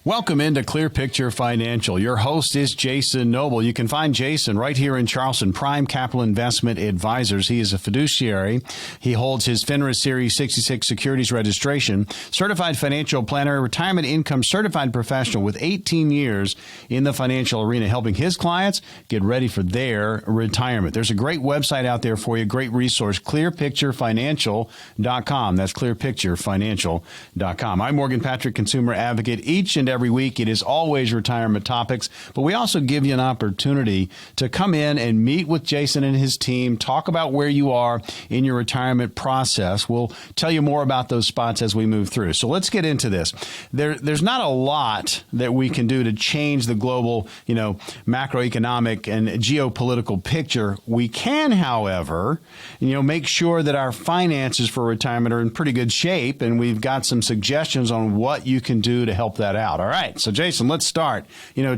Welcome into Clear Picture Financial. Your host is Jason Noble. You can find Jason right here in Charleston, Prime Capital Investment Advisors. He is a fiduciary. He holds his FINRA Series 66 securities registration, certified financial planner, retirement income certified professional with 18 years in the financial arena, helping his clients get ready for their retirement. There's a great website out there for you, great resource, clearpicturefinancial.com. That's clearpicturefinancial.com. I'm Morgan Patrick, consumer advocate. Each and every week, it is always retirement topics, but we also give you an opportunity to come in and meet with Jason and his team, talk about where you are in your retirement process. We'll tell you more about those spots as we move through. So let's get into this. There's not a lot that we can do to change the global, macroeconomic and geopolitical picture. We can, however, make sure that our finances for retirement are in pretty good shape, and we've got some suggestions on what you can do to help that out. All right. So, Jason, let's start.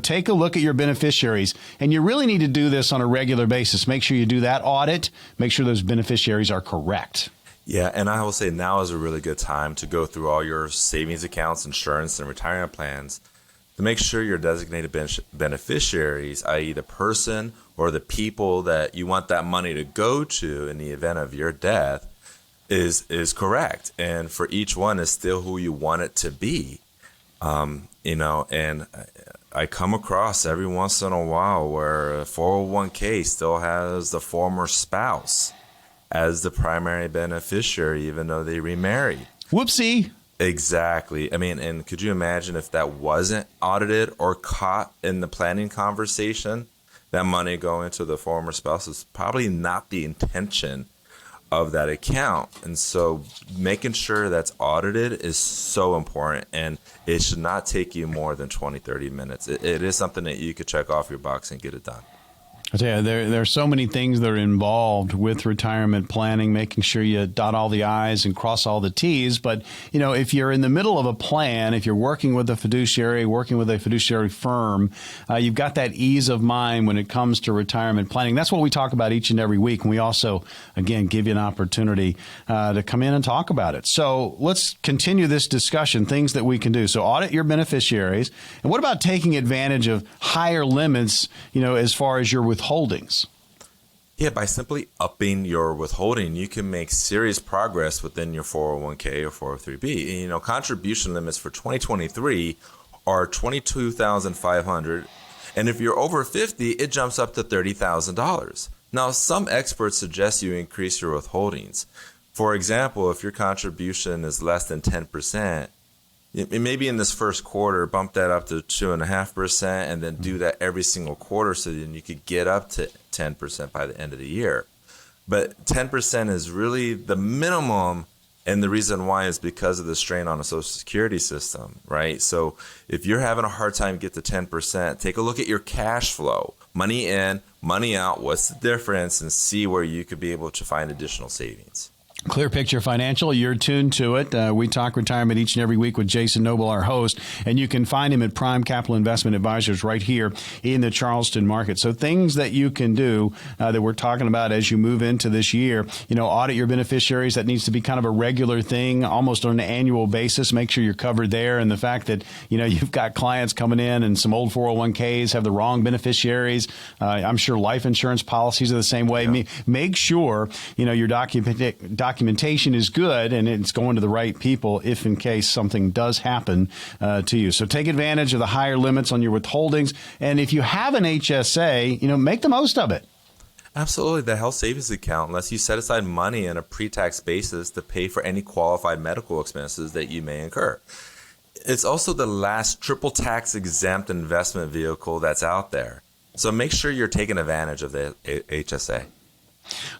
Take a look at your beneficiaries, and you really need to do this on a regular basis. Make sure you do that audit. Make sure those beneficiaries are correct. Yeah, and I will say now is a really good time to go through all your savings accounts, insurance, and retirement plans to make sure your designated beneficiaries, i.e. the person or the people that you want that money to go to in the event of your death, is correct. And for each one is still who you want it to be. And I come across every once in a while where a 401k still has the former spouse as the primary beneficiary, even though they remarried. Whoopsie. Exactly. I mean, and could you imagine if that wasn't audited or caught in the planning conversation? That money going to the former spouse is probably not the intention of that account. And so making sure that's audited is so important, and it should not take you more than 20, 30 minutes. It is something that you could check off your box and get it done. I tell you, there are so many things that are involved with retirement planning, making sure you dot all the I's and cross all the T's. But, if you're in the middle of a plan, if you're working with a fiduciary firm, you've got that ease of mind when it comes to retirement planning. That's what we talk about each and every week. And we also, again, give you an opportunity to come in and talk about it. So let's continue this discussion, things that we can do. So audit your beneficiaries. And what about taking advantage of higher limits, as far as your withholdings? Yeah, by simply upping your withholding, you can make serious progress within your 401k or 403b. Contribution limits for 2023 are $22,500, and if you're over 50, it jumps up to $30,000. Now, some experts suggest you increase your withholdings. For example, if your contribution is less than 10%, maybe in this first quarter, bump that up to 2.5% and then do that every single quarter so then you could get up to 10% by the end of the year. But 10% is really the minimum, and the reason why is because of the strain on the Social Security system, right? So if you're having a hard time get to 10%, take a look at your cash flow. Money in, money out, what's the difference, and see where you could be able to find additional savings. Clear Picture Financial, you're tuned to it. We talk retirement each and every week with Jason Noble, our host, and you can find him at Prime Capital Investment Advisors right here in the Charleston market. So things that you can do that we're talking about as you move into this year, audit your beneficiaries. That needs to be kind of a regular thing, almost on an annual basis. Make sure you're covered there. And the fact that, you've got clients coming in and some old 401ks have the wrong beneficiaries. I'm sure life insurance policies are the same way. Yeah. Make sure, your documentation is good and it's going to the right people if in case something does happen to you. So take advantage of the higher limits on your withholdings. And if you have an HSA, make the most of it. Absolutely. The health savings account lets you set aside money on a pre-tax basis to pay for any qualified medical expenses that you may incur. It's also the last triple tax exempt investment vehicle that's out there. So make sure you're taking advantage of the HSA.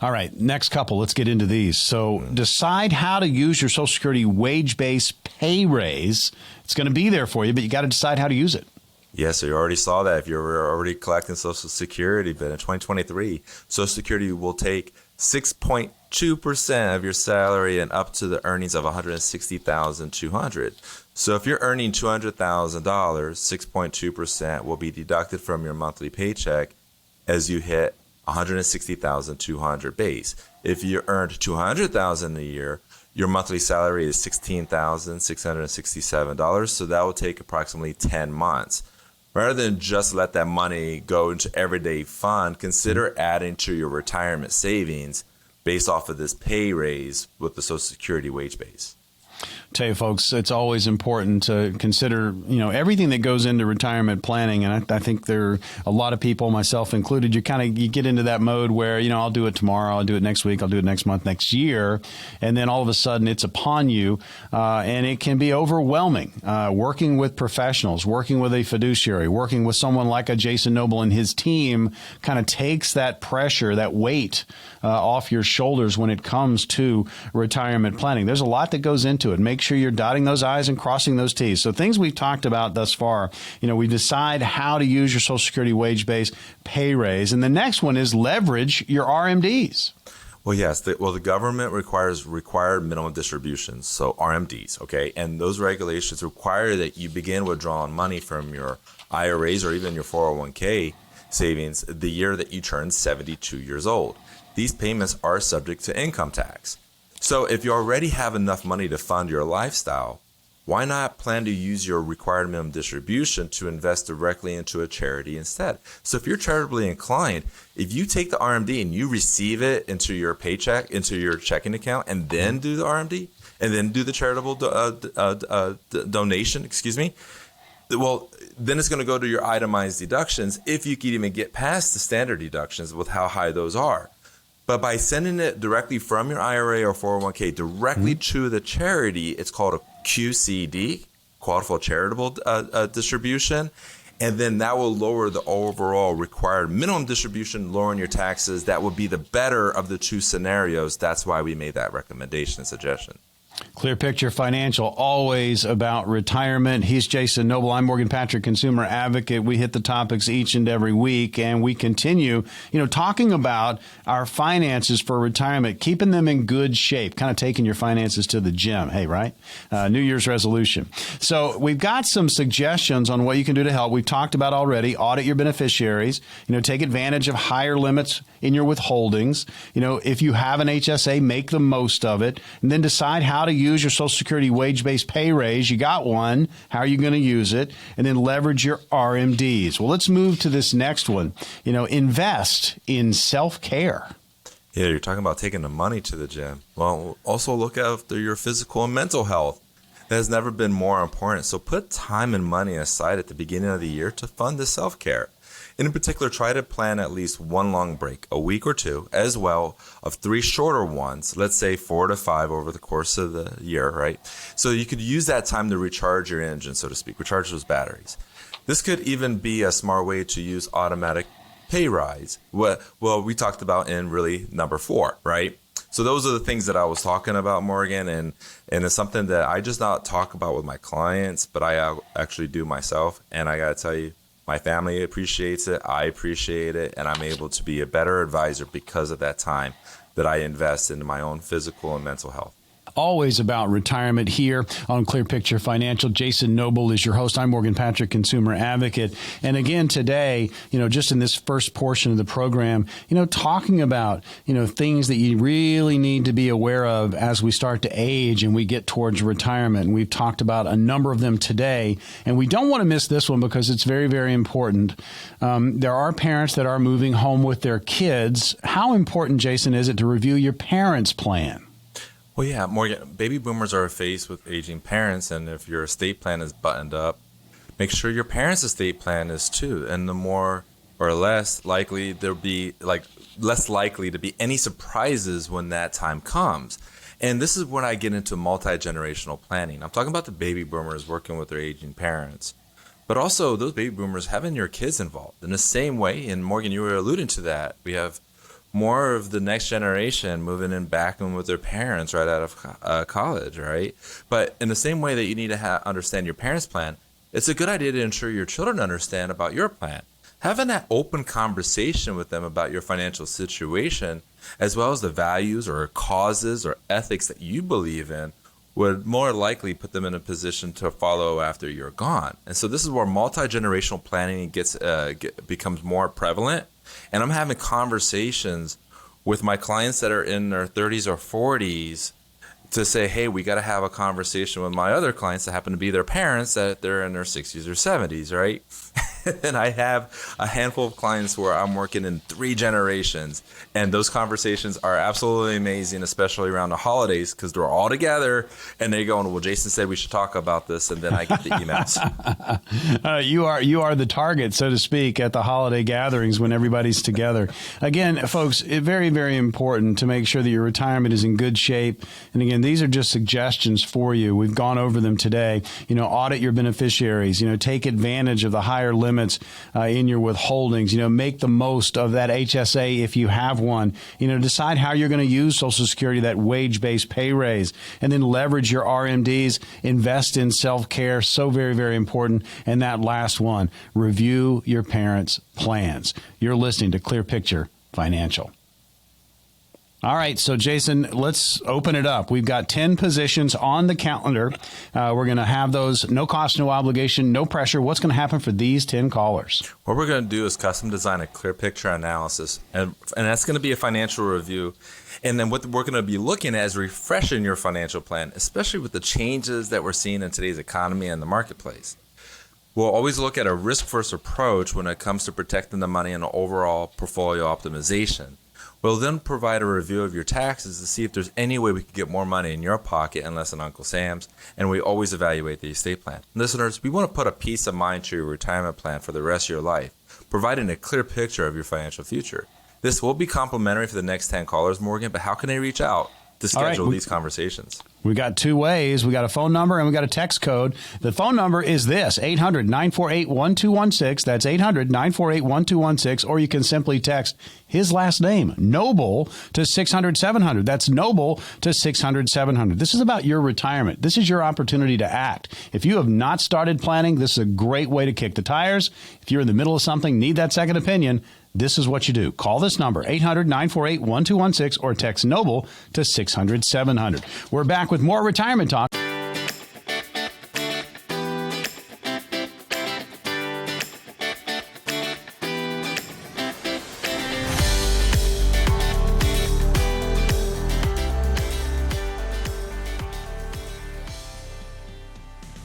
All right, next couple, let's get into these. So decide how to use your Social Security wage-based pay raise. It's going to be there for you, but you got to decide how to use it. Yeah, so you already saw that if you're already collecting Social Security, but in 2023, Social Security will take 6.2% of your salary and up to the earnings of $160,200. So if you're earning $200,000, 6.2% will be deducted from your monthly paycheck as you hit $160,200 base. If you earned $200,000 a year, your monthly salary is $16,667. So that will take approximately 10 months. Rather than just let that money go into everyday fund, consider adding to your retirement savings based off of this pay raise with the Social Security wage base. Tell you folks, it's always important to consider, everything that goes into retirement planning. And I think there are a lot of people, myself included, you get into that mode where, I'll do it tomorrow, I'll do it next week, I'll do it next month, next year. And then all of a sudden it's upon you. And it can be overwhelming. Working with professionals, working with a fiduciary, working with someone like a Jason Noble and his team kind of takes that pressure, that weight off your shoulders when it comes to retirement planning. There's a lot that goes into it. Make sure you're dotting those I's and crossing those T's. So things we've talked about thus far, we decide how to use your Social Security wage base pay raise. And the next one is leverage your RMDs. Well, yes. The government requires required minimum distributions, so RMDs, okay? And those regulations require that you begin withdrawing money from your IRAs or even your 401k savings the year that you turn 72 years old. These payments are subject to income tax. So if you already have enough money to fund your lifestyle, why not plan to use your required minimum distribution to invest directly into a charity instead? So if you're charitably inclined, if you take the RMD and you receive it into your paycheck, into your checking account, and then do the RMD, and then do the charitable donation, well, then it's going to go to your itemized deductions if you can even get past the standard deductions with how high those are. But by sending it directly from your IRA or 401k directly to the charity, it's called a QCD, Qualified Charitable Distribution. And then that will lower the overall required minimum distribution, lowering your taxes. That would be the better of the two scenarios. That's why we made that recommendation and suggestion. Clear Picture Financial, always about retirement. He's Jason Noble. I'm Morgan Patrick, consumer advocate. We hit the topics each and every week, and we continue, talking about our finances for retirement, keeping them in good shape, kind of taking your finances to the gym. Hey, right? New Year's resolution. So we've got some suggestions on what you can do to help. We've talked about already. Audit your beneficiaries. Take advantage of higher limits in your withholdings. If you have an HSA, make the most of it, and then decide how to use your Social Security wage-based pay raise. You got one. How are you going to use it? And then leverage your RMDs. Well, let's move to this next one. Invest in self-care. Yeah, you're talking about taking the money to the gym. Well, also look after your physical and mental health. That has never been more important. So put time and money aside at the beginning of the year to fund the self-care. And in particular, try to plan at least one long break, a week or two, as well of 3 shorter ones, let's say 4 to 5 over the course of the year, right? So you could use that time to recharge your engine, so to speak, recharge those batteries. This could even be a smart way to use automatic pay rise. Well, we talked about in really number 4, right? So those are the things that I was talking about, Morgan, and it's something that I just not talk about with my clients, but I actually do myself. And I got to tell you, my family appreciates it. I appreciate it. And I'm able to be a better advisor because of that time that I invest into my own physical and mental health. Always about retirement here on Clear Picture Financial. Jason Noble is your host. I'm Morgan Patrick, consumer advocate. And again, today, just in this first portion of the program, talking about, things that you really need to be aware of as we start to age and we get towards retirement. And we've talked about a number of them today. And we don't want to miss this one because it's very, very important. There are parents that are moving home with their kids. How important, Jason, is it to review your parents' plan? Well, yeah, Morgan, baby boomers are faced with aging parents, and if your estate plan is buttoned up, make sure your parents' estate plan is too. And the more or less likely there'll be less likely to be any surprises when that time comes. And this is when I get into multi-generational planning. I'm talking about the baby boomers working with their aging parents, but also those baby boomers having your kids involved in the same way. And Morgan, you were alluding to that. We have more of the next generation moving in back in with their parents right out of college, right? But in the same way that you need to understand your parents' plan, it's a good idea to ensure your children understand about your plan. Having that open conversation with them about your financial situation, as well as the values or causes or ethics that you believe in, would more likely put them in a position to follow after you're gone. And so this is where multi-generational planning becomes more prevalent. And I'm having conversations with my clients that are in their 30s or 40s to say, hey, we got to have a conversation with my other clients that happen to be their parents, that they're in their 60s or 70s, right? And I have a handful of clients where I'm working in 3 generations, and those conversations are absolutely amazing, especially around the holidays, because they're all together and they go, well, Jason said we should talk about this, and then I get the emails. You are the target, so to speak, at the holiday gatherings when everybody's together. Again, folks, very, very important to make sure that your retirement is in good shape. And again, these are just suggestions for you. We've gone over them today. Audit your beneficiaries. Take advantage of the higher limits in your withholdings. Make the most of that HSA if you have one. Decide how you're going to use Social Security, that wage-based pay raise, and then leverage your RMDs. Invest in self-care. So very, very important. And that last one, review your parents' plans. You're listening to Clear Picture Financial. All right, so Jason, let's open it up. We've got 10 positions on the calendar. We're going to have those, no cost, no obligation, no pressure. What's going to happen for these 10 callers? What we're going to do is custom design a clear picture analysis, and that's going to be a financial review. And then what we're going to be looking at is refreshing your financial plan, especially with the changes that we're seeing in today's economy and the marketplace. We'll always look at a risk-first approach when it comes to protecting the money and overall portfolio optimization. We'll then provide a review of your taxes to see if there's any way we can get more money in your pocket and less in Uncle Sam's, and we always evaluate the estate plan. Listeners, we want to put a peace of mind to your retirement plan for the rest of your life, providing a clear picture of your financial future. This will be complimentary for the next 10 callers, Morgan, but how can they reach out to schedule these conversations? We got 2 ways. We got a phone number and we got a text code. The phone number is this, 800-948-1216. That's 800-948-1216. Or you can simply text his last name, Noble, to 600-700. That's Noble to 600-700. This is about your retirement. This is your opportunity to act. If you have not started planning, this is a great way to kick the tires. If you're in the middle of something, need that second opinion, this is what you do. Call this number, 800-948-1216, or text Noble to 600-700. We're back with more Retirement Talk.